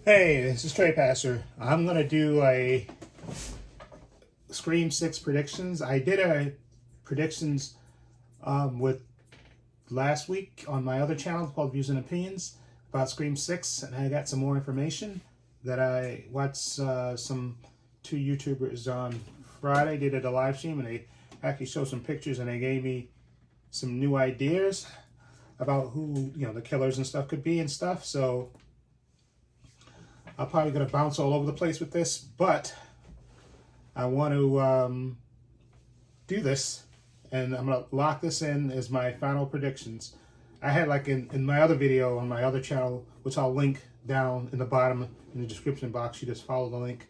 Hey, this is Trey Passer. I'm gonna do a Scream 6 predictions. I did a predictions with last week on my other channel called Views and Opinions about Scream 6, and I got some more information that I watched some two YouTubers on Friday did a live stream, and they actually showed some pictures, and they gave me some new ideas about who the killers and stuff could be and stuff. So I'm probably going to bounce all over the place with this, but I want to do this, and I'm going to lock this in as my final predictions. I had, like, in my other video on my other channel, which I'll link down in the bottom in the description box. You just follow the link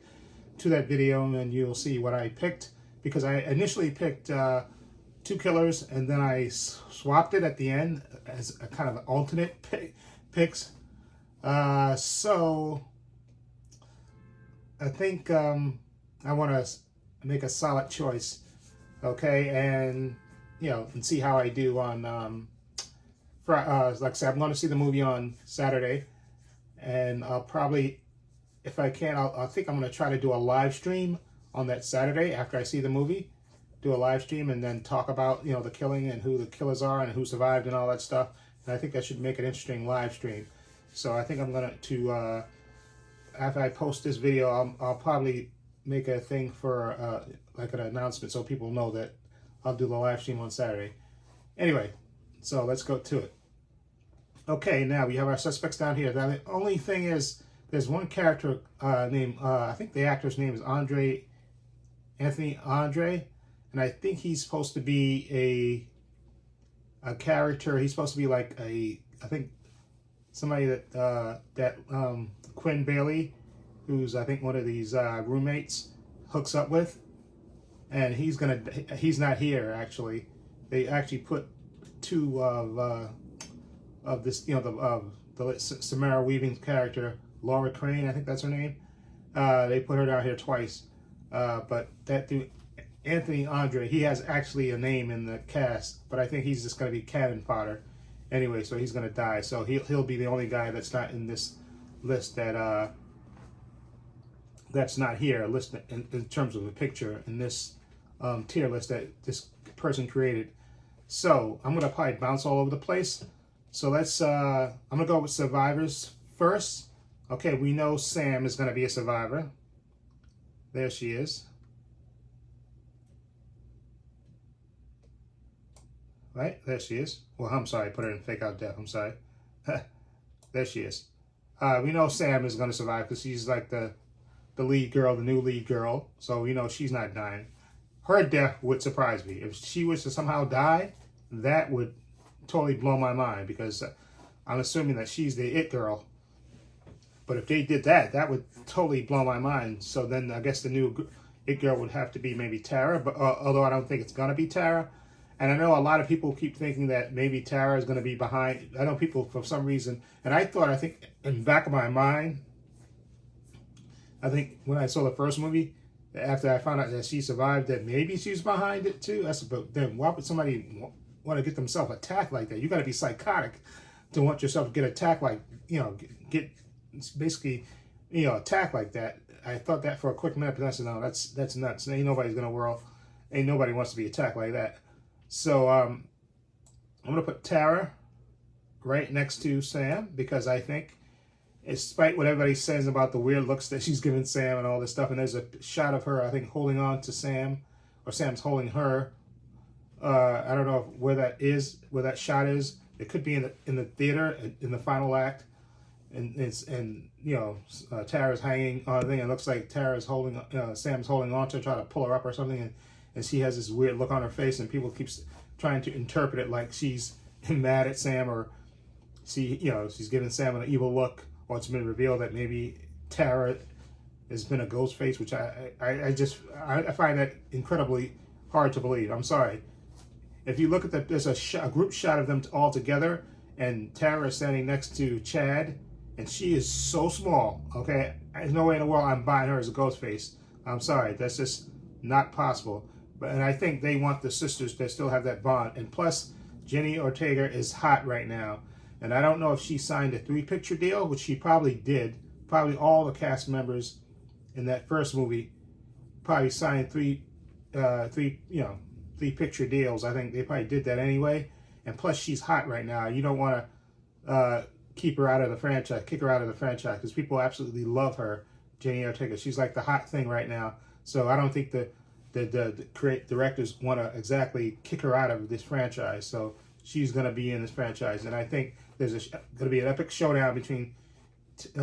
to that video, and you'll see what I picked, because I initially picked two killers, and then I swapped it at the end as a kind of alternate picks. So I think I want to make a solid choice, okay, and and see how I do on like I said, I'm going to see the movie on Saturday, and I'll probably, if I can, I think I'm going to try to do a live stream on that Saturday after I see the movie. Do a live stream and then talk about the killing and who the killers are and who survived and all that stuff. And I think that should make an interesting live stream. So I think I'm going to after I post this video, I'll probably make a thing for like an announcement so people know that I'll do the live stream on Saturday. Anyway, so let's go to it. Okay, now we have our suspects down here. Now the only thing is, there's one character named, I think the actor's name is Anthony Andre, and I think he's supposed to be a character. He's supposed to be like I think somebody that Quinn Bailey, who's I think one of these roommates, hooks up with, and he's not here actually. They actually put two of this the Samara Weaving's character, Laura Crane, I think that's her name. They put her down here twice, but that dude Anthony Andre, he has actually a name in the cast, but I think he's just going to be cannon fodder anyway, so he's going to die. So he'll be the only guy that's not in this list that's not here list in terms of a picture in this tier list that this person created. So I'm going to probably bounce all over the place. So let's I'm going to go with survivors first. Okay, we know Sam is going to be a survivor. There she is. Right, there she is. Well, I'm sorry, put her in fake out death. I'm sorry. There she is. We know Sam is going to survive because she's like the lead girl, the new lead girl. So we know she's not dying. Her death would surprise me. If she was to somehow die, that would totally blow my mind, because I'm assuming that she's the it girl. But if they did that, that would totally blow my mind. So then I guess the new it girl would have to be maybe Tara, but although I don't think it's going to be Tara. And I know a lot of people keep thinking that maybe Tara is going to be behind. I know people for some reason, and I think in the back of my mind, I think when I saw the first movie, after I found out that she survived, that maybe she's behind it too. But then why would somebody want to get themselves attacked like that? You got to be psychotic to want yourself to get attacked like, get basically, attacked like that. I thought that for a quick minute, but I said, no, that's nuts. Ain't nobody wants to be attacked like that. So I'm going to put Tara right next to Sam, because I think, despite what everybody says about the weird looks that she's giving Sam and all this stuff, and there's a shot of her, I think, holding on to Sam, or Sam's holding her. I don't know where that shot is. It could be in the theater in the final act, and Tara's hanging on the thing. It looks like Tara's holding Sam's holding on to her, trying to pull her up or something, and she has this weird look on her face, and people keep trying to interpret it like she's mad at Sam, or she's giving Sam an evil look, or it's been revealed that maybe Tara has been a ghost face, which I find that incredibly hard to believe. I'm sorry. If you look at there's a group shot of them all together, and Tara is standing next to Chad, and she is so small, okay? There's no way in the world I'm buying her as a ghost face. I'm sorry. That's just not possible. And I think they want the sisters to still have that bond. And plus, Jenny Ortega is hot right now. And I don't know if she signed a 3-picture deal, which she probably did, probably all the cast members in that first movie probably signed three picture deals. I think they probably did that anyway. And plus, she's hot right now. You don't want to keep her out of the franchise, kick her out of the franchise, because people absolutely love her, Jenny Ortega. She's like the hot thing right now. So I don't think the directors want to exactly kick her out of this franchise. So she's going to be in this franchise. And I think there's going to be an epic showdown between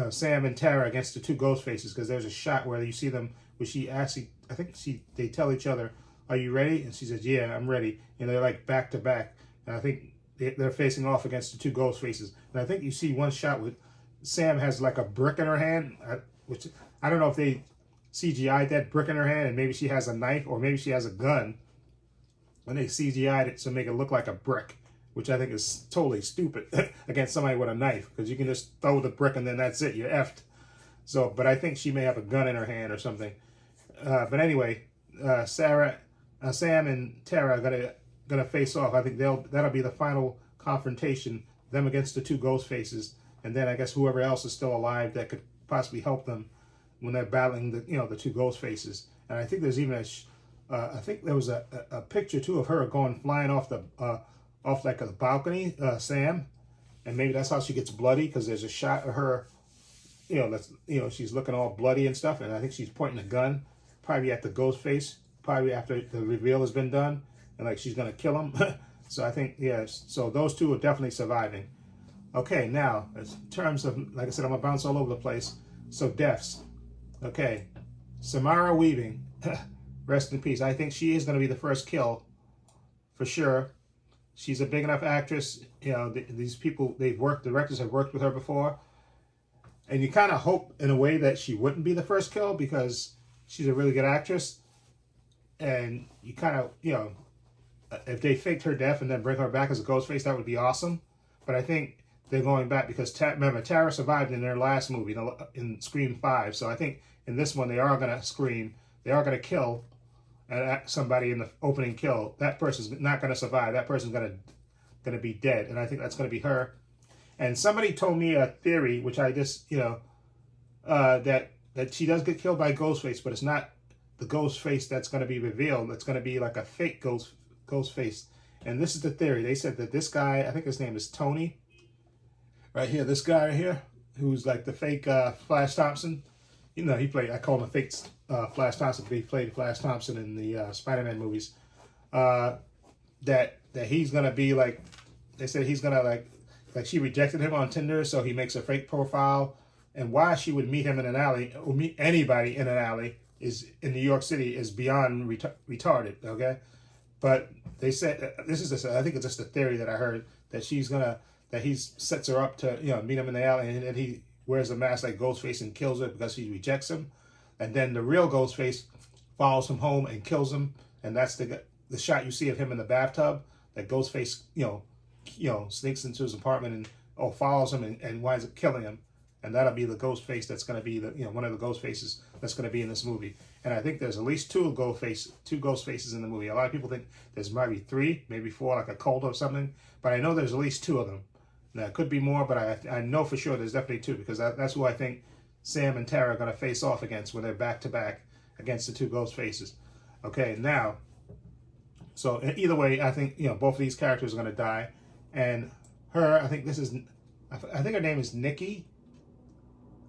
Sam and Tara against the two ghost faces, because there's a shot where you see them, where she actually, I think they tell each other, "Are you ready?" And she says, "Yeah, I'm ready." And they're like back to back. And I think they're facing off against the two ghost faces. And I think you see one shot with Sam has like a brick in her hand, which I don't know if they CGI'd that brick in her hand, and maybe she has a knife, or maybe she has a gun, and they CGI'd it to make it look like a brick, which I think is totally stupid against somebody with a knife, because you can just throw the brick and then that's it, you're effed. So, but I think she may have a gun in her hand or something. But anyway, Sam and Tara are gonna face off. I think that'll be the final confrontation, them against the two ghost faces, and then I guess whoever else is still alive that could possibly help them when they're battling the two ghost faces. And I think there's even I think there was a picture too of her going flying off like a balcony, Sam, and maybe that's how she gets bloody, because there's a shot of her, she's looking all bloody and stuff, and I think she's pointing a gun, probably at the ghost face, probably after the reveal has been done, and like she's gonna kill him. So I think, so those two are definitely surviving. Okay, now in terms of, like I said, I'm gonna bounce all over the place. So deaths. Okay, Samara Weaving, rest in peace. I think she is gonna be the first kill, for sure. She's a big enough actress. These people, directors have worked with her before. And you kind of hope in a way that she wouldn't be the first kill, because she's a really good actress. And you kind of, if they faked her death and then bring her back as a ghost face, that would be awesome. But I think they're going back because, remember, Tara survived in their last movie, in Scream 5. So I think in this one, they are going to scream. They are going to kill somebody in the opening kill. That person's not going to survive. That person's going to be dead, and I think that's going to be her. And somebody told me a theory, which I just that she does get killed by Ghostface, but it's not the Ghostface that's going to be revealed. It's going to be like a fake Ghostface. And this is the theory. They said that this guy, I think his name is Tony, right here. This guy right here, who's like the fake Flash Thompson. He played. I call him a fake Flash Thompson. He played Flash Thompson in the Spider-Man movies. That he's gonna be like. They said he's gonna like she rejected him on Tinder, so he makes a fake profile. And why she would meet him in an alley, or meet anybody in an alley, is in New York City, is beyond retarded. Okay, but they said I think it's just a theory that I heard, that he sets her up to meet him in the alley, and then he wears a mask like Ghostface and kills her because he rejects him, and then the real Ghostface follows him home and kills him, and that's the shot you see of him in the bathtub. That Ghostface sneaks into his apartment and follows him and winds up killing him, and that'll be the Ghostface that's going to be one of the Ghostfaces that's going to be in this movie. And I think there's at least two Ghostfaces in the movie. A lot of people think there's maybe 3, maybe 4, like a cult or something, but I know there's at least 2 of them. Now, it could be more, but I know for sure there's definitely 2, because that's who I think Sam and Tara are going to face off against when they're back-to-back against the 2 ghost faces. Okay, now, so either way, I think, both of these characters are going to die. And her, I think her name is Nikki,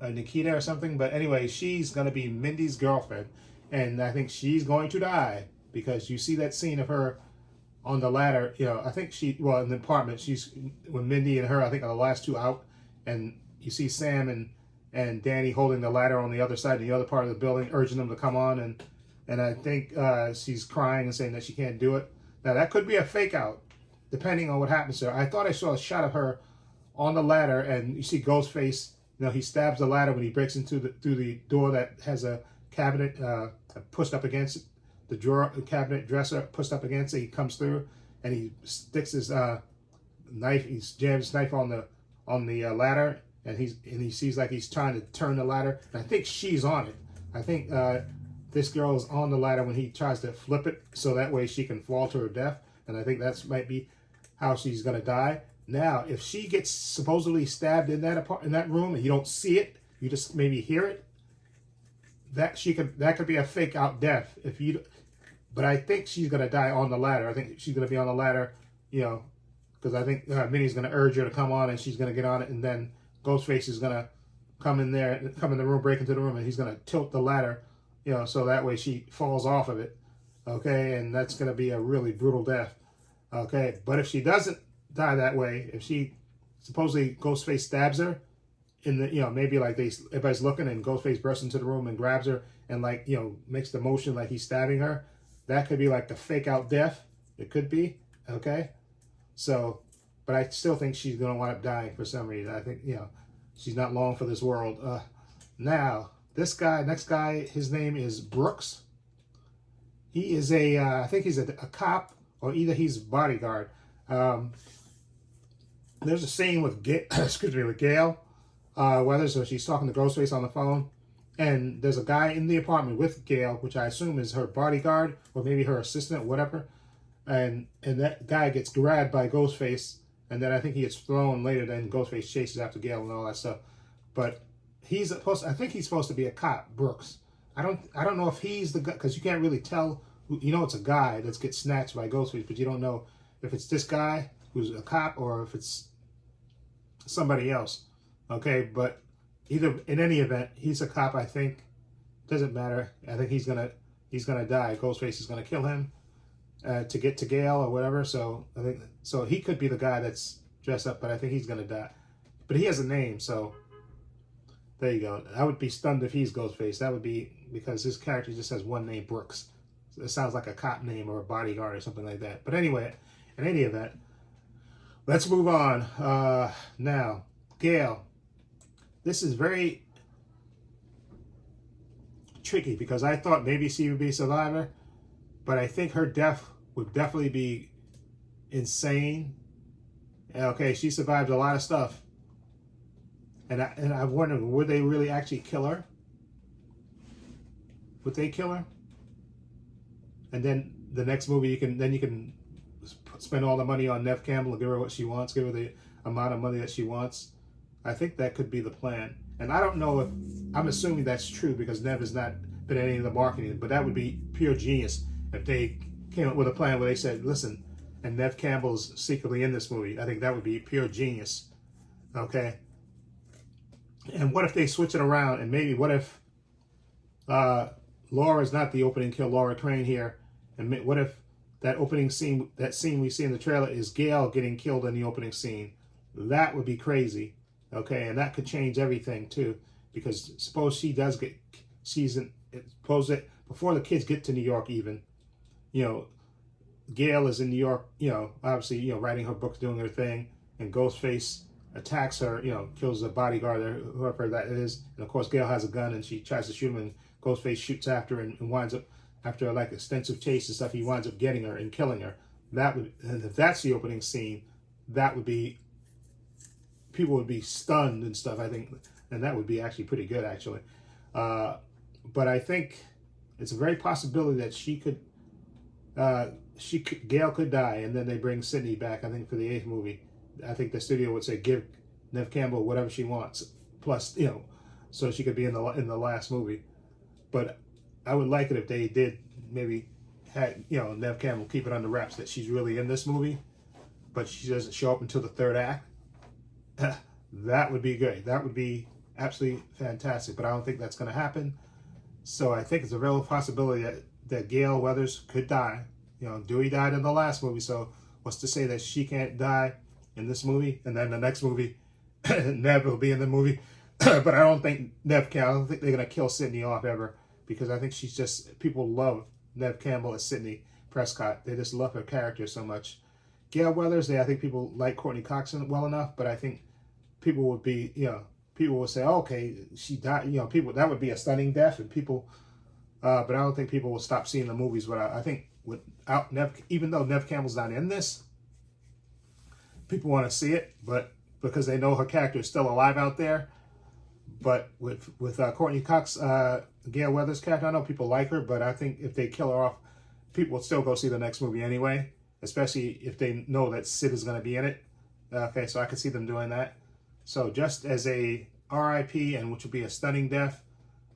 Nikita or something. But anyway, she's going to be Mindy's girlfriend. And I think she's going to die, because you see that scene of her on the ladder, I think in the apartment, when Mindy and her, I think, are the last 2 out, and you see Sam and Danny holding the ladder on the other side, the other part of the building, urging them to come on, and I think she's crying and saying that she can't do it. Now, that could be a fake out, depending on what happens to her. I thought I saw a shot of her on the ladder, and you see Ghostface, he stabs the ladder when he breaks through the door that has a cabinet pushed up against it. The drawer, cabinet dresser pushed up against it. He comes through and he sticks his knife. He jams his knife on the ladder, and he sees like he's trying to turn the ladder. And I think she's on it. I think this girl is on the ladder when he tries to flip it, so that way she can fall to her death. And I think that might be how she's gonna die. Now, if she gets supposedly stabbed in that room and you don't see it, you just maybe hear it, that could be a fake out death if you. But I think she's gonna die on the ladder. I think she's gonna be on the ladder, you know, because I think Minnie's gonna urge her to come on, and she's gonna get on it, and then Ghostface is gonna come in the room, break into the room, and he's gonna tilt the ladder, you know, so that way she falls off of it. Okay, and that's gonna be a really brutal death. Okay, but if she doesn't die that way, if she supposedly Ghostface stabs her in the, you know, maybe like everybody's looking and Ghostface bursts into the room and grabs her and, like, you know, makes the motion like he's stabbing her, that could be like the fake out death. It could be. Okay, so, but I still think she's gonna wind up dying for some reason. I think, you know, she's not long for this world. Now this guy, next guy, his name is Brooks. He is I think he's a cop, or either he's a bodyguard. There's a scene with with Gail Weathers, so she's talking to Ghostface on the phone, and there's a guy in the apartment with Gail, which I assume is her bodyguard or maybe her assistant, whatever. And that guy gets grabbed by Ghostface, and then I think he gets thrown later. Then Ghostface chases after Gail and all that stuff. But I think he's supposed to be a cop, Brooks. I don't know if he's the guy, because you can't really tell. You know, it's a guy that gets snatched by Ghostface, but you don't know if it's this guy who's a cop or if it's somebody else. Okay, but in any event, he's a cop. I think doesn't matter. I think he's gonna die. Ghostface is gonna kill him to get to Gail or whatever. So I think he could be the guy that's dressed up, but I think he's gonna die. But he has a name, so there you go. I would be stunned if he's Ghostface. That would be because his character just has one name, Brooks. So it sounds like a cop name or a bodyguard or something like that. But anyway, in any event, let's move on. Now, Gail. This is very tricky because I thought maybe she would be a survivor, but I think her death would definitely be insane. Okay, she survived a lot of stuff. And I'm wondering, would they really actually kill her? Would they kill her? And then the next movie, you can spend all the money on Neve Campbell and give her what she wants, give her the amount of money that she wants. I think that could be the plan. And I don't know if, I'm assuming that's true because Neve has not been in any of the marketing, but that would be pure genius if they came up with a plan where they said, listen, and Neve Campbell's secretly in this movie. I think that would be pure genius. Okay? And what if they switch it around, and maybe what if Laura's not the opening kill, Laura Crane here, and what if that opening scene, that scene we see in the trailer is Gail getting killed in the opening scene? That would be crazy. Okay, and that could change everything too, because suppose she does get, suppose that before the kids get to New York even, you know, Gail is in New York, you know, obviously, you know, writing her books, doing her thing, and Ghostface attacks her, you know, kills the bodyguard or whoever that is, and of course Gail has a gun and she tries to shoot him, and Ghostface shoots after her and winds up, after like extensive chase and stuff, he winds up getting her and killing her. That would, and if that's the opening scene, that would be, people would be stunned and stuff, I think, and that would be actually pretty good, actually. But I think it's a very possibility that Gail could die, and then they bring Sydney back, I think, for the 8th movie. I think the studio would say, give Neve Campbell whatever she wants, plus, you know, so she could be in the last movie. But I would like it if they did maybe had, you know, Neve Campbell keep it under wraps that she's really in this movie, but she doesn't show up until the 3rd act. That would be great. That would be absolutely fantastic, but I don't think that's going to happen. So I think it's a real possibility that Gail Weathers could die. You know, Dewey died in the last movie, so what's to say that she can't die in this movie, and then the next movie, Neve will be in the movie. But I don't think I don't think they're going to kill Sydney off ever, because I think she's just, people love Neve Campbell as Sydney Prescott. They just love her character so much. Gail Weathers, I think people like Courtney Cox well enough, but I think people would be, you know, people would say, oh, okay, she died, you know, people, that would be a stunning death, and people, but I don't think people will stop seeing the movies. But I think without Neve, even though Neve Campbell's not in this, people want to see it, but because they know her character is still alive out there. But with Courtney Cox, Gail Weathers' character, I know people like her, but I think if they kill her off, people will still go see the next movie anyway, especially if they know that Sid is going to be in it. Okay, so I could see them doing that. So just as a R.I.P. and which will be a stunning death.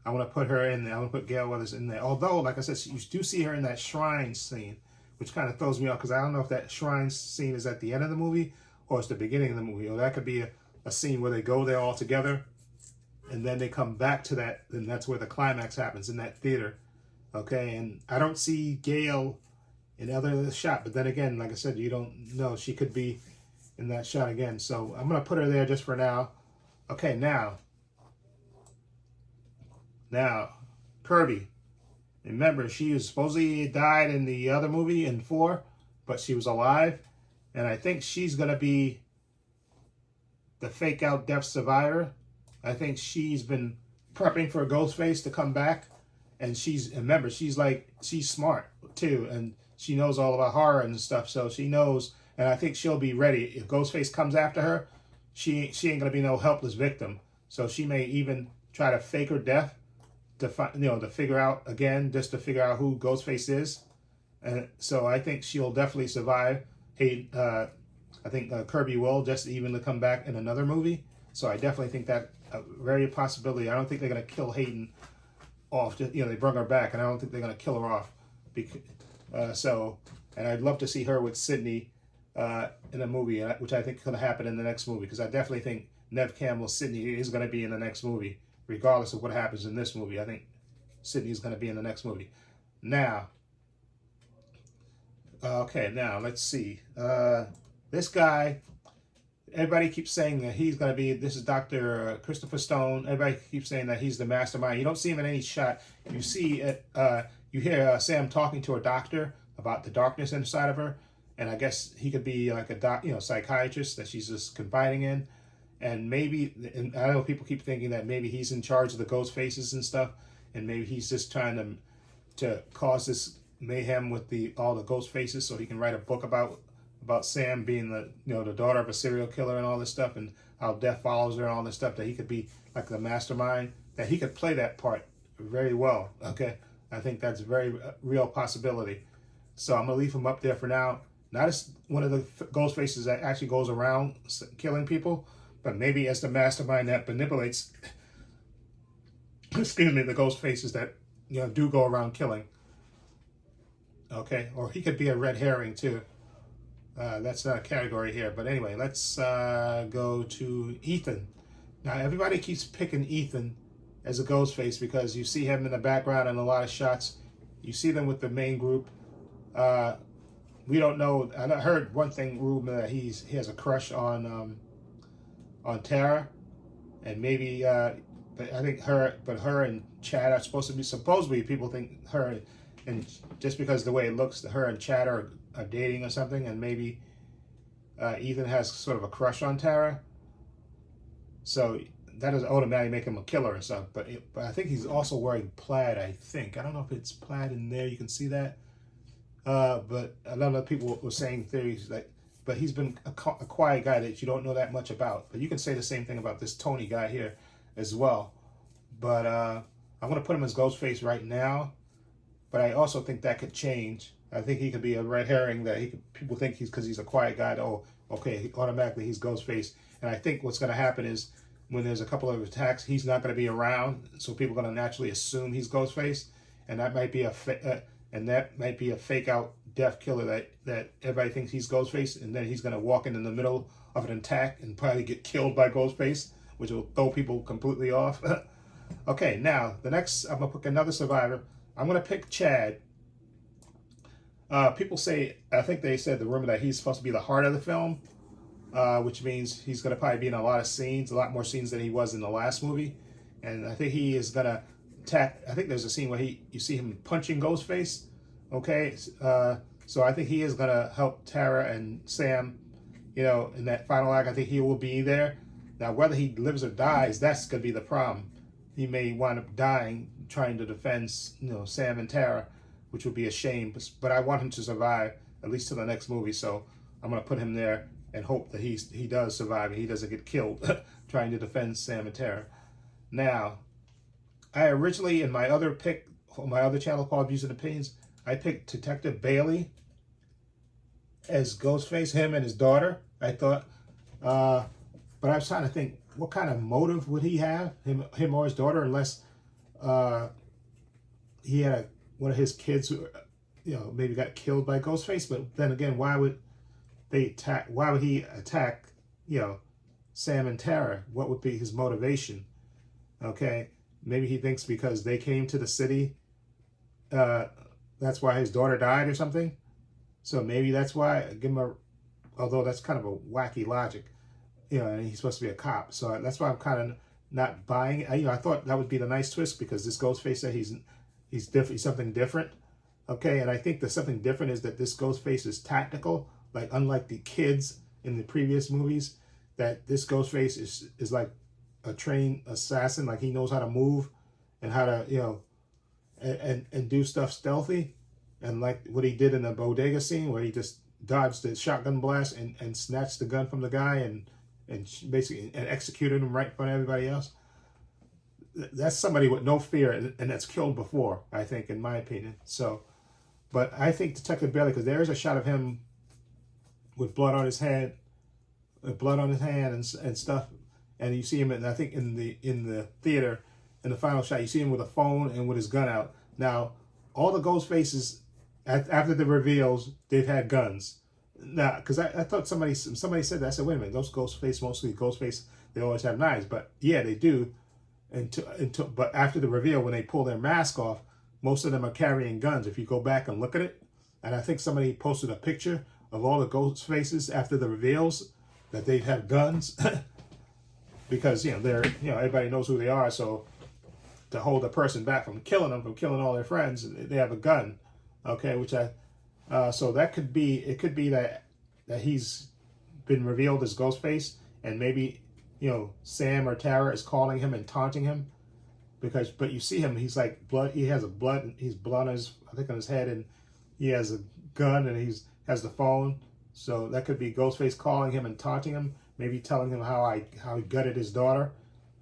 I want to put her in there. I want to put Gale Weathers in there. Although, like I said, you do see her in that shrine scene, which kind of throws me off because I don't know if that shrine scene is at the end of the movie or it's the beginning of the movie. Or that could be a scene where they go there all together and then they come back to that, and that's where the climax happens in that theater. Okay, and I don't see Gale in other shot, but then again, like I said, you don't know. She could be in that shot again. So I'm going to put her there just for now. Okay, now, Kirby. Remember, she was supposedly died in the other movie in 4, but she was alive. And I think she's going to be the fake out death survivor. I think she's been prepping for Ghostface to come back. And remember, she's smart too. And she knows all about horror and stuff. So she knows, and I think she'll be ready. If Ghostface comes after her, she ain't going to be no helpless victim. So she may even try to fake her death to figure out again, just to figure out who Ghostface is. And so I think she'll definitely survive. I think Kirby will, just even to come back in another movie. So I definitely think that a very possibility. I don't think they're going to kill Hayden off. Just, they bring her back, and I don't think they're going to kill her off. And I'd love to see her with Sydney in a movie, which I think is going to happen in the next movie, because I definitely think Neve Campbell's Sydney is going to be in the next movie, regardless of what happens in this movie. I think Sydney is going to be in the next movie. Now, now let's see. This guy, everybody keeps saying that he's going to be, this is Dr. Christopher Stone. Everybody keeps saying that he's the mastermind. You don't see him in any shot. You see it, you hear Sam talking to a doctor about the darkness inside of her. And I guess he could be like a psychiatrist that she's just confiding in. And maybe, and I know people keep thinking that maybe he's in charge of the ghost faces and stuff. And maybe he's just trying to cause this mayhem with all the ghost faces so he can write a book about Sam being the daughter of a serial killer and all this stuff, and how death follows her and all this stuff, that he could be like the mastermind, that he could play that part very well. Okay, I think that's a very real possibility. So I'm gonna leave him up there for now. Not as one of the ghost faces that actually goes around killing people, but maybe as the mastermind that manipulates the ghost faces that do go around killing. Okay, or he could be a red herring too. That's not a category here, but anyway, let's go to Ethan. Now, everybody keeps picking Ethan as a ghost face because you see him in the background in a lot of shots. You see them with the main group. We don't know. I heard one thing, rumor that he has a crush on Tara, and maybe. But I think her and Chad are supposedly people think her, and just because the way it looks, her and Chad are dating or something, and maybe Ethan has sort of a crush on Tara. So that doesn't automatically make him a killer and stuff. But I think he's also wearing plaid. I don't know if it's plaid in there. You can see that. But a lot of people were saying theories but he's been a quiet guy that you don't know that much about. But you can say the same thing about this Tony guy here as well. But I'm going to put him as Ghostface right now. But I also think that could change. I think he could be a red herring that people think because he's a quiet guy. Okay, automatically he's Ghostface. And I think what's going to happen is when there's a couple of attacks, he's not going to be around, so people are going to naturally assume he's Ghostface, and that might be a fake out death killer that everybody thinks he's Ghostface, and then he's going to walk in the middle of an attack and probably get killed by Ghostface, which will throw people completely off. Okay, now the next I'm going to pick another survivor. I'm going to pick Chad. People say, I think they said the rumor that he's supposed to be the heart of the film, which means he's going to probably be in a lot of scenes, a lot more scenes than he was in the last movie. And I think he is going to attack. I think there's a scene where you see him punching Ghostface. Okay, so I think he is going to help Tara and Sam, in that final act. I think he will be there. Now, whether he lives or dies, that's going to be the problem. He may wind up dying trying to defend, Sam and Tara, which would be a shame. But I want him to survive at least to the next movie. So I'm going to put him there and hope that he does survive and he doesn't get killed trying to defend Sam and Tara. Now, I originally, in my other pick, on my other channel called Views and Opinions, I picked Detective Bailey as Ghostface, him and his daughter, I thought. But I was trying to think, what kind of motive would he have, him or his daughter, unless uh, he had one of his kids, maybe got killed by Ghostface. But then again, why would they attack? Why would he attack, Sam and Tara? What would be his motivation? Okay, maybe he thinks because they came to the city, that's why his daughter died or something. So maybe that's why. Give him a, although that's kind of a wacky logic, and he's supposed to be a cop. So that's why I'm kind of not buying it. I thought that would be the nice twist because this Ghostface said he's different, he's something different. Okay, and I think the something different is that this Ghostface is tactical, like unlike the kids in the previous movies. That this Ghostface is like a trained assassin, like he knows how to move and how to and do stuff stealthy, and like what he did in the bodega scene where he just dodged the shotgun blast and snatched the gun from the guy and basically and executed him right in front of everybody else. That's somebody with no fear, and that's killed before, I think, in my opinion. So, but I think Detective Bailey, because there is a shot of him with blood on his hand, and stuff, and you see him, and I think in the theater, in the final shot, you see him with a phone and with his gun out. Now, all the ghost faces after the reveals, they've had guns. Now, because I thought somebody said that. I said, wait a minute, those mostly ghost face, they always have knives. But yeah, they do. But after the reveal, when they pull their mask off, most of them are carrying guns. If you go back and look at it, and I think somebody posted a picture of all the ghost faces after the reveals that they've had guns, because they're everybody knows who they are. So to hold a person back from killing all their friends, they have a gun. Okay, which so that could be, it could be that he's been revealed as Ghostface, and maybe Sam or Tara is calling him and taunting him, but you see him, he's like blood, he's blood on his, I think on his head, and he has a gun and has the phone. So that could be Ghostface calling him and taunting him, maybe telling him how he gutted his daughter.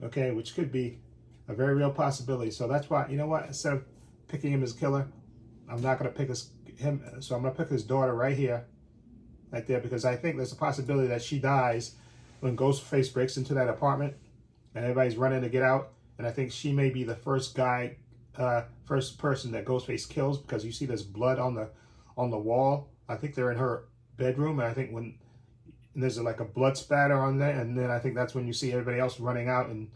Okay, which could be a very real possibility. So that's why, instead of picking him as killer, I'm not going to pick him. So I'm going to pick his daughter right here, right there, because I think there's a possibility that she dies when Ghostface breaks into that apartment and everybody's running to get out. And I think she may be the first person that Ghostface kills, because you see there's blood on the wall. I think they're in her bedroom, and I think when there's like a blood spatter on there, and then I think that's when you see everybody else running out, and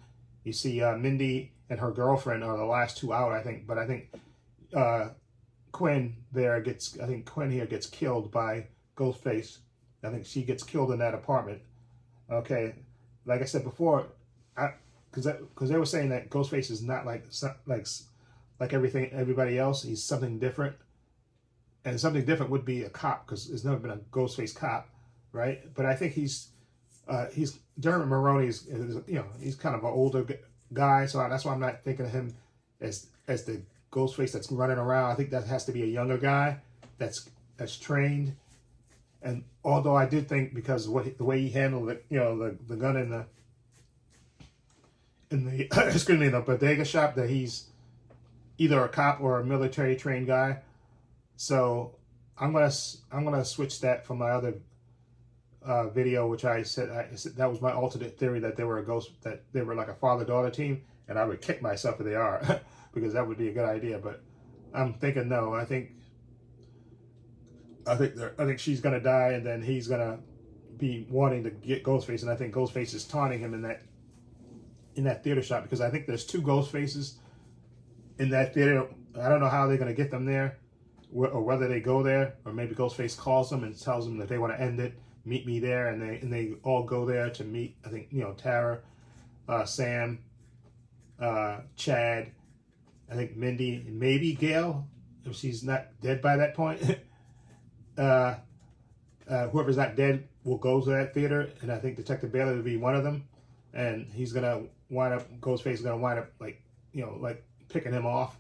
you see Mindy and her girlfriend are the last two out, I think. But I think Quinn here gets killed by Ghostface. I think she gets killed in that apartment. Okay, like I said before, because they were saying that Ghostface is not like everybody else. He's something different, and something different would be a cop, because there's never been a Ghostface cop, right? But I think he's Dermot Mulroney is he's kind of an older guy, so that's why I'm not thinking of him as the Ghostface that's running around. I think that has to be a younger guy that's trained. And although I did think, because the way he handled it, the gun in the excuse me, the bodega shop, that he's either a cop or a military trained guy. So I'm gonna switch that from my other video, which I said that was my alternate theory, that they were that they were like a father-daughter team, and I would kick myself if they are, because that would be a good idea. But I'm thinking no. I think she's gonna die, and then he's gonna be wanting to get Ghostface, and I think Ghostface is taunting him in that theater shop, because I think there's two Ghostfaces in that theater. I don't know how they're gonna get them there, or whether they go there, or maybe Ghostface calls them and tells them that they want to end it, meet me there, and they all go there to meet. I think Tara, Sam, Chad, I think Mindy, and maybe Gail, if she's not dead by that point. Whoever's not dead will go to that theater, and I think Detective Bailey will be one of them, and Ghostface is gonna wind up like picking him off.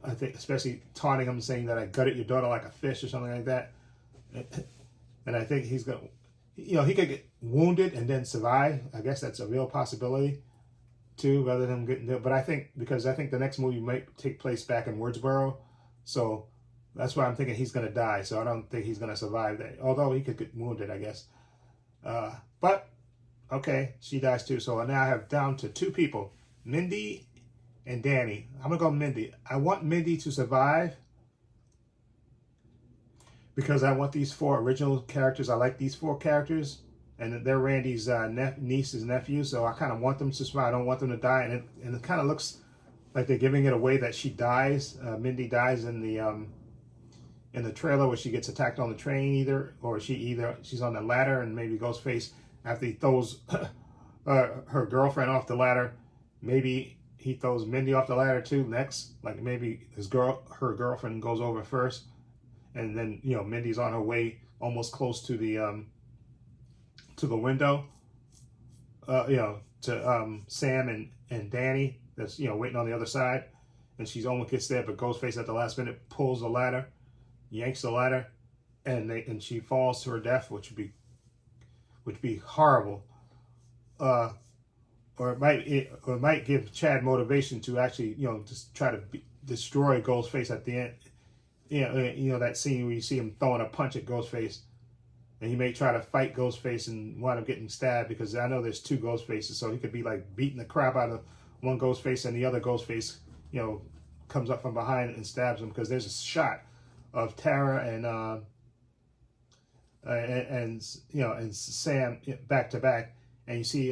I think, especially taunting him, saying that I gutted your daughter like a fish or something like that. And I think he's gonna, he could get wounded and then survive. I guess that's a real possibility too, rather than getting there. But I think the next movie might take place back in Woodsboro, so that's why I'm thinking he's gonna die. So I don't think he's gonna survive that. Although he could get wounded, I guess. But Okay, she dies too. So now I have down to 2 people, Mindy and Danny. I'm gonna go Mindy. I want Mindy to survive because I want these 4 original characters. I like these 4 characters, and they're Randy's niece's nephews. So I kind of want them to survive. I don't want them to die. And it kind of looks like they're giving it away that she dies. Mindy dies in the trailer where she gets attacked on the train, or she's on the ladder, and maybe Ghostface, after he throws her girlfriend off the ladder, maybe he throws Mindy off the ladder too next. Like maybe her girlfriend goes over first, and then Mindy's on her way almost close to the window, to Sam and Danny that's waiting on the other side, and she's almost gets there, but Ghostface at the last minute pulls the ladder, yanks the ladder, and she falls to her death, which would be horrible. Or it might give Chad motivation to actually just try to destroy Ghostface at the end. That scene where you see him throwing a punch at Ghostface, and he may try to fight Ghostface and wind up getting stabbed, because I know there's 2 Ghostfaces, so he could be like beating the crap out of one Ghostface, and the other Ghostface comes up from behind and stabs him, because there's a shot of Tara and Sam back to back, and you see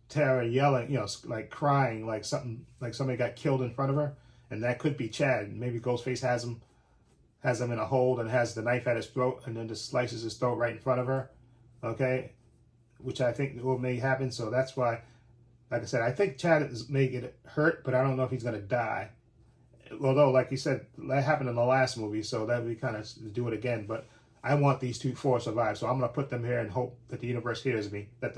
Tara yelling, like crying, like somebody got killed in front of her, and that could be Chad. Maybe Ghostface has him in a hold and has the knife at his throat, and then just slices his throat right in front of her. Okay, which I think may happen. So that's why, like I said, I think Chad may get hurt, but I don't know if he's gonna die. Although, like you said, that happened in the last movie, so that we kind of do it again. But I want these 4 to survive, so I'm gonna put them here and hope that the universe hears me, that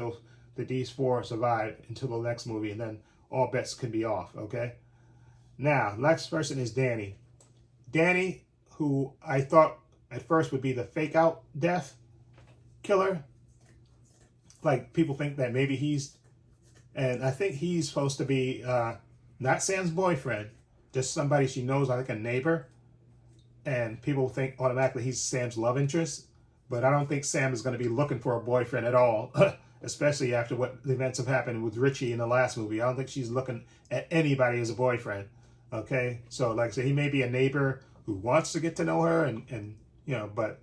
these 4 survive until the next movie, and then all bets can be off. Okay. Now, next person is Danny. Danny, who I thought at first would be the fake out death killer. Like, people think that maybe and I think he's supposed to be not Sam's boyfriend, just somebody she knows, like a neighbor. And people think automatically he's Sam's love interest. But I don't think Sam is going to be looking for a boyfriend at all, especially after what the events have happened with Richie in the last movie. I don't think she's looking at anybody as a boyfriend. Okay, so like I said, he may be a neighbor who wants to get to know her, and but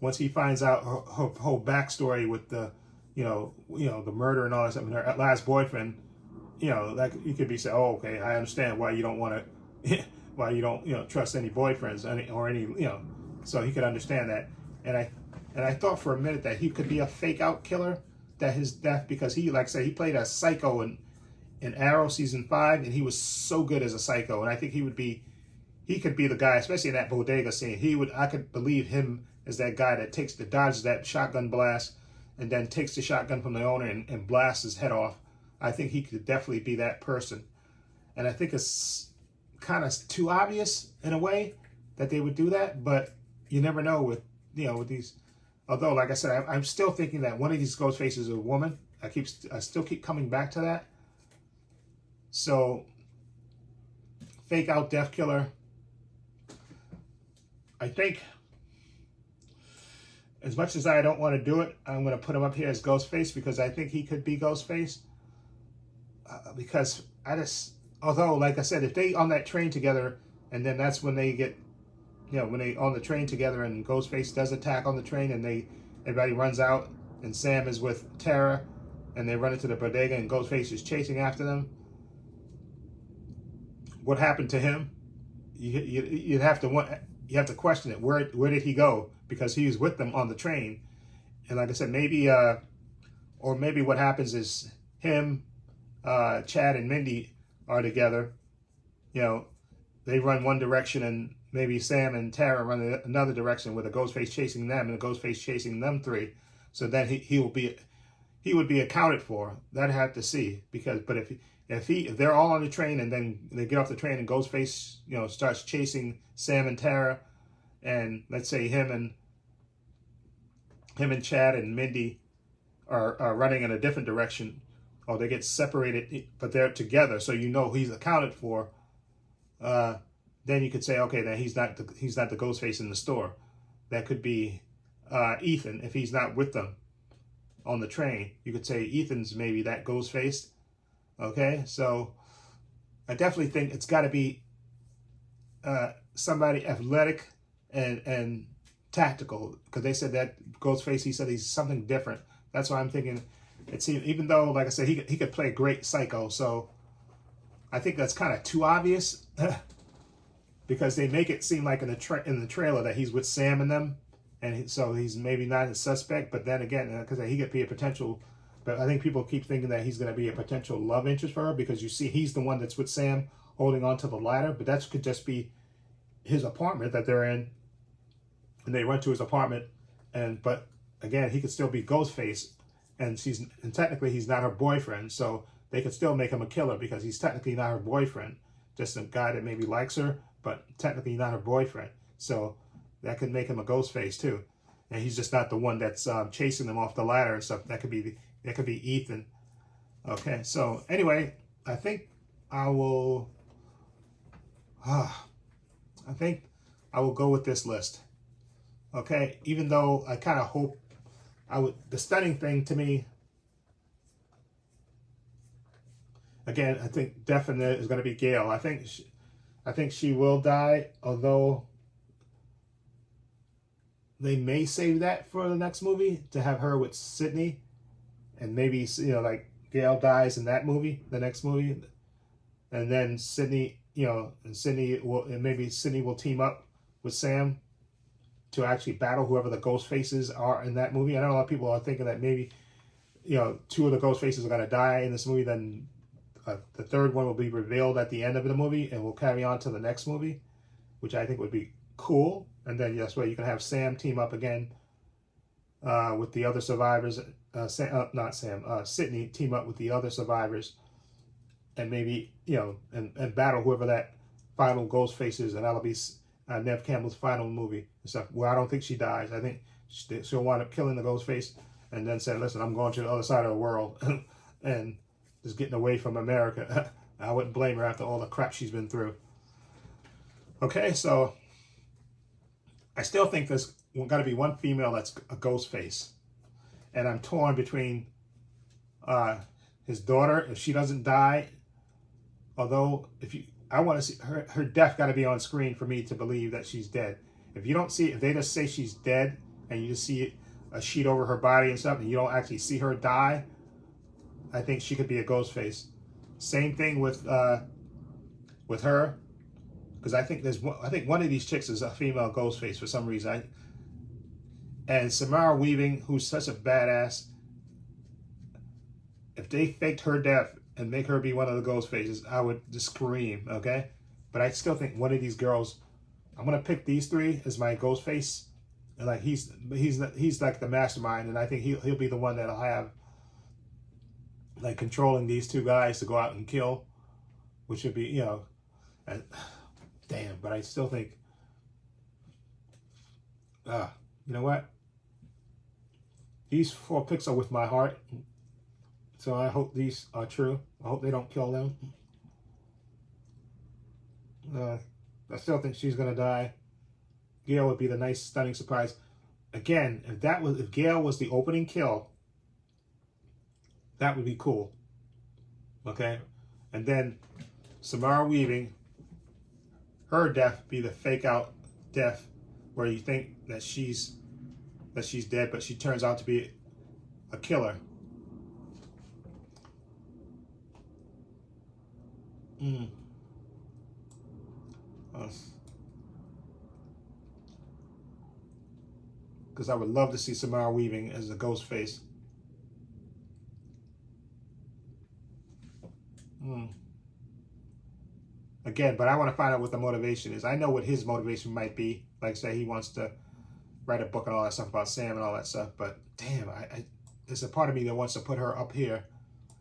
once he finds out her whole backstory with the the murder and all that stuff, and her last boyfriend, like you could be saying, oh, okay, I understand why you don't want to, why you don't trust any boyfriends or any so he could understand that. And I thought for a minute that he could be a fake out killer, that his death, because he, like I said, he played a psycho in Arrow season 5, and he was so good as a psycho, and I think he could be the guy, especially in that bodega scene. I could believe him as that guy that dodges that shotgun blast, and then takes the shotgun from the owner and blasts his head off. I think he could definitely be that person. And I think it's kind of too obvious in a way that they would do that, but you never know with these. Although, like I said, I'm still thinking that one of these ghost faces is a woman. I still keep coming back to that. So, fake out death killer. I think, as much as I don't want to do it, I'm going to put him up here as Ghostface, because I think he could be Ghostface. Because although, like I said, if they on that train together, and then that's when they get, when they on the train together, and Ghostface does attack on the train, and everybody runs out, and Sam is with Tara, and they run into the bodega, and Ghostface is chasing after them. What happened to him? You have to question it. Where did he go? Because he was with them on the train, and like I said, maybe or maybe what happens is him, Chad and Mindy are together. They run one direction, and maybe Sam and Tara run another direction, with a Ghostface chasing them and a Ghostface chasing them 3. So then he would be accounted for. That I have to see, but if they're all on the train, and then they get off the train, and Ghostface starts chasing Sam and Tara, and let's say him and Chad and Mindy are running in a different direction, or they get separated, but they're together, so he's accounted for. Then you could say, okay, then he's not the Ghostface in the store. That could be Ethan if he's not with them. on the train. You could say Ethan's maybe that Ghostface. Okay, so I definitely think it's got to be somebody athletic and tactical, because they said that Ghostface, he said he's something different. That's why I'm thinking it seems, even though, like I said, he could play a great psycho, so I think that's kind of too obvious because they make it seem like in the trailer that he's with Sam and them, and so he's maybe not a suspect. But then again, because he could be a potential, but I think people keep thinking that he's going to be a potential love interest for her, because you see he's the one that's with Sam holding onto the ladder, but that could just be his apartment that they're in, and they went to his apartment, but again, he could still be Ghostface, and technically he's not her boyfriend, so they could still make him a killer because he's technically not her boyfriend, just a guy that maybe likes her, but technically not her boyfriend. So that could make him a Ghostface too, and he's just not the one that's chasing them off the ladder and stuff. That could be Ethan. Okay, so anyway, I think I will. I think I will go with this list. Okay, even though I kind of hope the stunning thing to me, again, I think definite is going to be Gale. I think she will die, although they may save that for the next movie to have her with Sydney, and maybe, like Gale dies in that movie, the next movie, and then Sydney, maybe Sydney will team up with Sam to actually battle whoever the ghost faces are in that movie. I know a lot of people are thinking that maybe, two of the ghost faces are going to die in this movie, then the third one will be revealed at the end of the movie and will carry on to the next movie, which I think would be cool. And then that's where you can have Sam team up again with the other survivors. Sydney team up with the other survivors, and maybe, and battle whoever that final ghost face is, and that'll be Nev Campbell's final movie and stuff. Where I don't think she dies. I think she'll wind up killing the ghost face and then say, listen, I'm going to the other side of the world and just getting away from America. I wouldn't blame her after all the crap she's been through. Okay, so I still think there's got to be one female that's a ghost face. And I'm torn between his daughter, if she doesn't die, although I want to see her death got to be on screen for me to believe that she's dead. If you don't see, if they just say she's dead and you just see a sheet over her body and stuff, and you don't actually see her die, I think she could be a ghost face. Same thing with her, because I think one of these chicks is a female ghost face for some reason. And Samara Weaving, who's such a badass, if they faked her death and make her be one of the ghost faces, I would just scream, okay? But I still think one of these girls, I'm gonna pick these three as my ghost face, and like he's like the mastermind, and I think he'll be the one that'll have like controlling these two guys to go out and kill, which would be, damn. But I still think, you know what? These 4 picks are with my heart. So I hope these are true. I hope they don't kill them. I still think she's gonna die. Gale would be the nice, stunning surprise. Again, if Gale was the opening kill, that would be cool. Okay, and then Samara Weaving, her death be the fake out death, where you think that she's dead, but she turns out to be a killer. Because I would love to see Samara Weaving as a ghost face. Again, but I want to find out what the motivation is. I know what his motivation might be. Like I say, he wants to write a book and all that stuff about Sam and all that stuff. But damn, there's a part of me that wants to put her up here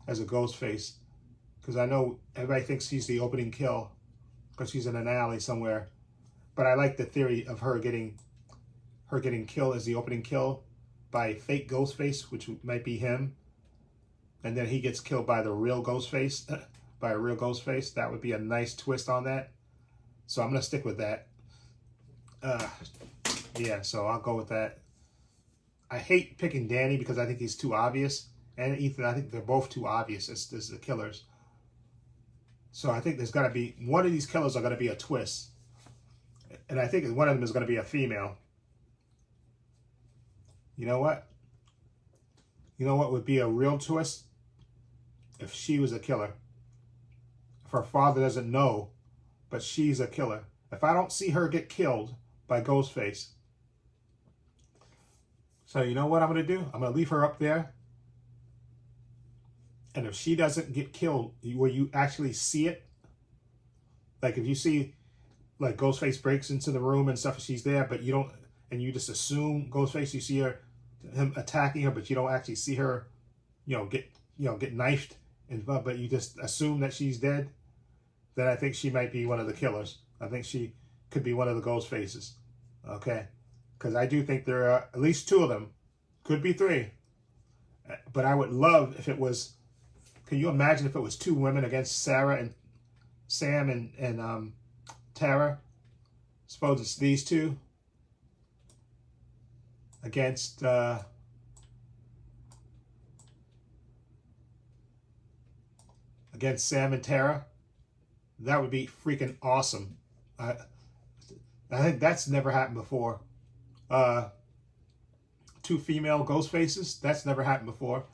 as a ghost face. Because I know everybody thinks he's the opening kill because she's in an alley somewhere. But I like the theory of her getting killed as the opening kill by a fake ghost face, which might be him. And then he gets killed by the real ghost face, by a real ghost face. That would be a nice twist on that. So I'm going to stick with that. Yeah, so I'll go with that. I hate picking Danny because I think he's too obvious, and Ethan. I think they're both too obvious as the killers. So I think there's got to be one of these killers are going to be a twist, and I think one of them is going to be a female. You know what? You know what would be a real twist? If she was a killer. If her father doesn't know, but she's a killer. If I don't see her get killed by Ghostface. So you know what I'm going to do? I'm going to leave her up there. And if she doesn't get killed, where you actually see it, like if you see, like Ghostface breaks into the room and stuff, she's there, but you don't, and you just assume Ghostface, you see him attacking her, but you don't actually see her, get knifed, but you just assume that she's dead. Then I think she might be one of the killers. I think she could be one of the Ghostfaces. Okay, because I do think there are at least 2 of them, could be 3. But I would love if it was. Can you imagine if it was 2 women against Sarah and Sam and Tara? Suppose it's these 2 against Sam and Tara. That would be freaking awesome. I think that's never happened before. 2 female ghost faces. That's never happened before.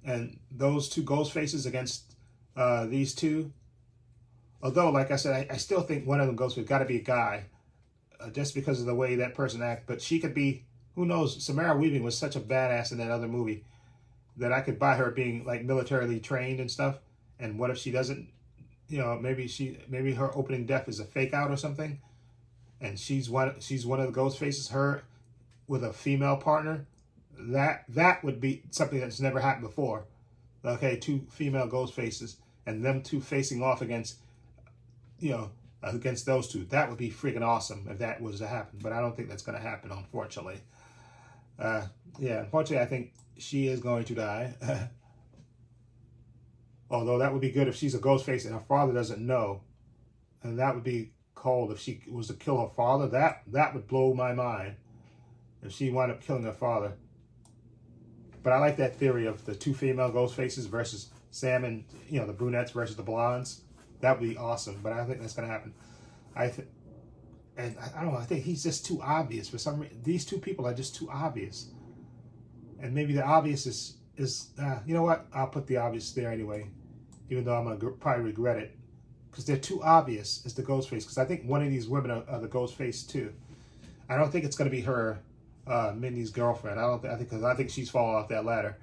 And those 2 ghost faces against these 2. Although, like I said, I still think one of them got to be a guy, just because of the way that person acts. But she could be, who knows? Samara Weaving was such a badass in that other movie that I could buy her being like militarily trained and stuff. And what if she doesn't? Maybe her opening death is a fake out or something, and she's one of the ghost faces. Her with a female partner. That would be something that's never happened before. Okay, 2 female ghost faces and them 2 facing off against those 2. That would be freaking awesome if that was to happen. But I don't think that's going to happen, unfortunately. Unfortunately, I think she is going to die. Although that would be good if she's a ghost face and her father doesn't know. And that would be cold if she was to kill her father. That would blow my mind if she wound up killing her father. But I like that theory of the 2 female ghost faces versus Sam and the brunettes versus the blondes. That would be awesome. But I don't think that's going to happen. I don't know. I think he's just too obvious for some reason. These 2 people are just too obvious. And maybe the obvious is you know what? I'll put the obvious there anyway, even though I'm going to probably regret it, because they're too obvious as the ghost face. Because I think one of these women are the ghost face too. I don't think it's going to be her. Mindy's girlfriend. I think she's fallen off that ladder.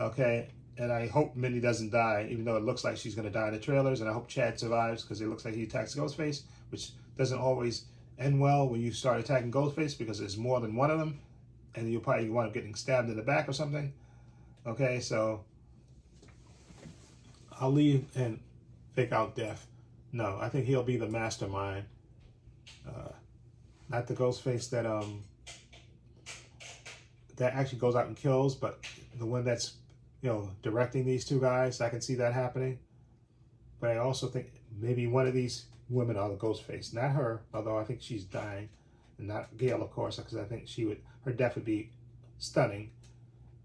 Okay, and I hope Mindy doesn't die, even though it looks like she's going to die in the trailers. And I hope Chad survives, because it looks like he attacks Ghostface, which doesn't always end well when you start attacking Ghostface, because there's more than one of them, and you'll probably wind up getting stabbed in the back or something. Okay, so I'll leave and fake out death. No, I think he'll be the mastermind, not the Ghostface that actually goes out and kills, but the one that's directing these 2 guys. I can see that happening. But I also think maybe one of these women are the Ghostface, not her, although I think she's dying, and not Gail, of course, because I think her death would be stunning.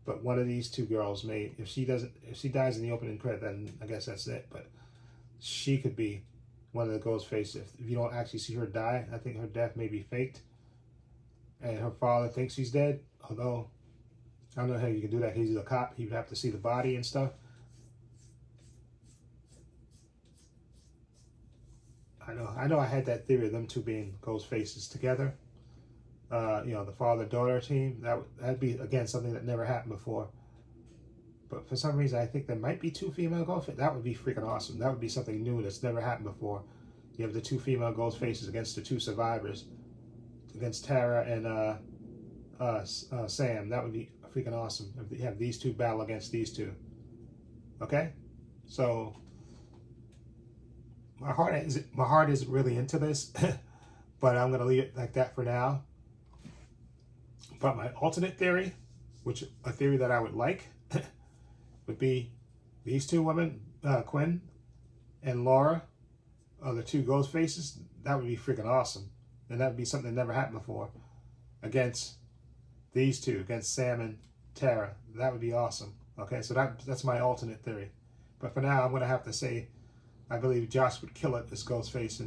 But one of these 2 girls may, if she dies in the opening credit, then I guess that's it. But she could be one of the Ghostface. If you don't actually see her die, I think her death may be faked, and her father thinks she's dead. Although I don't know how you can do that. He's a cop. He would have to see the body and stuff. I know. I had that theory of them 2 being ghost faces together. The father-daughter team. That'd be, again, something that never happened before. But for some reason, I think there might be 2 female ghost faces. That would be freaking awesome. That would be something new that's never happened before. You have the 2 female ghost faces against the 2 survivors, against Tara and Sam. That would be freaking awesome if you have these 2 battle against these 2. Okay, so my heart isn't really into this, but I'm gonna leave it like that for now. But my alternate theory, a theory that I would like, would be these 2 women, Quinn and Laura, are the 2 ghost faces. That would be freaking awesome, and that would be something that never happened before, against these two against Sam and Tara. That would be awesome. Okay, so that's my alternate theory. But for now, I'm going to have to say I believe Josh would kill it as Ghostface.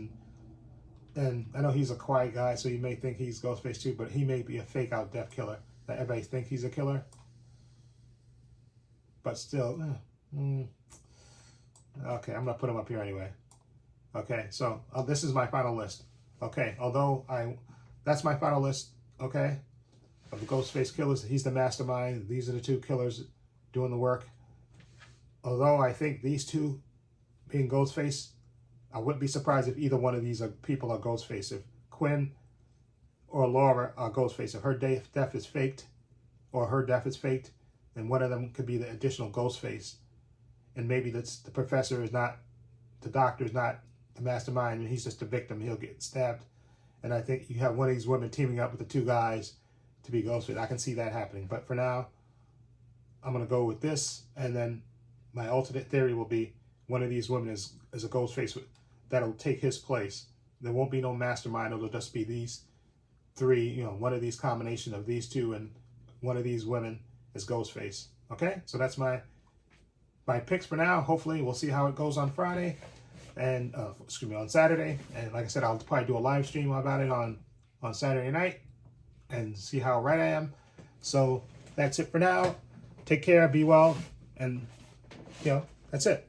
And I know he's a quiet guy, so you may think he's Ghostface too, but he may be a fake out deaf killer that everybody think he's a killer. But still, okay, I'm going to put him up here anyway. Okay, so this is my final list. Okay, that's my final list, okay, of the Ghostface killers. He's the mastermind. These are the two killers doing the work. Although I think these two being Ghostface, I wouldn't be surprised if either one of these people are Ghostface. If Quinn or Laura are Ghostface, if her death is faked, or her death is faked, then one of them could be the additional Ghostface. And maybe the professor is not, the doctor is not the mastermind, and he's just a victim. He'll get stabbed. And I think you have one of these women teaming up with the two guys to be Ghostface. I can see that happening. But for now, I'm going to go with this. And then my alternate theory will be one of these women is a Ghostface that'll take his place. There won't be no mastermind. It'll just be these three, one of these combination of these two, and one of these women is Ghostface. Okay? So that's my picks for now. Hopefully we'll see how it goes on Friday. And on Saturday. And like I said, I'll probably do a live stream about it on Saturday night and see how right I am. So that's it for now. Take care, be well, and that's it.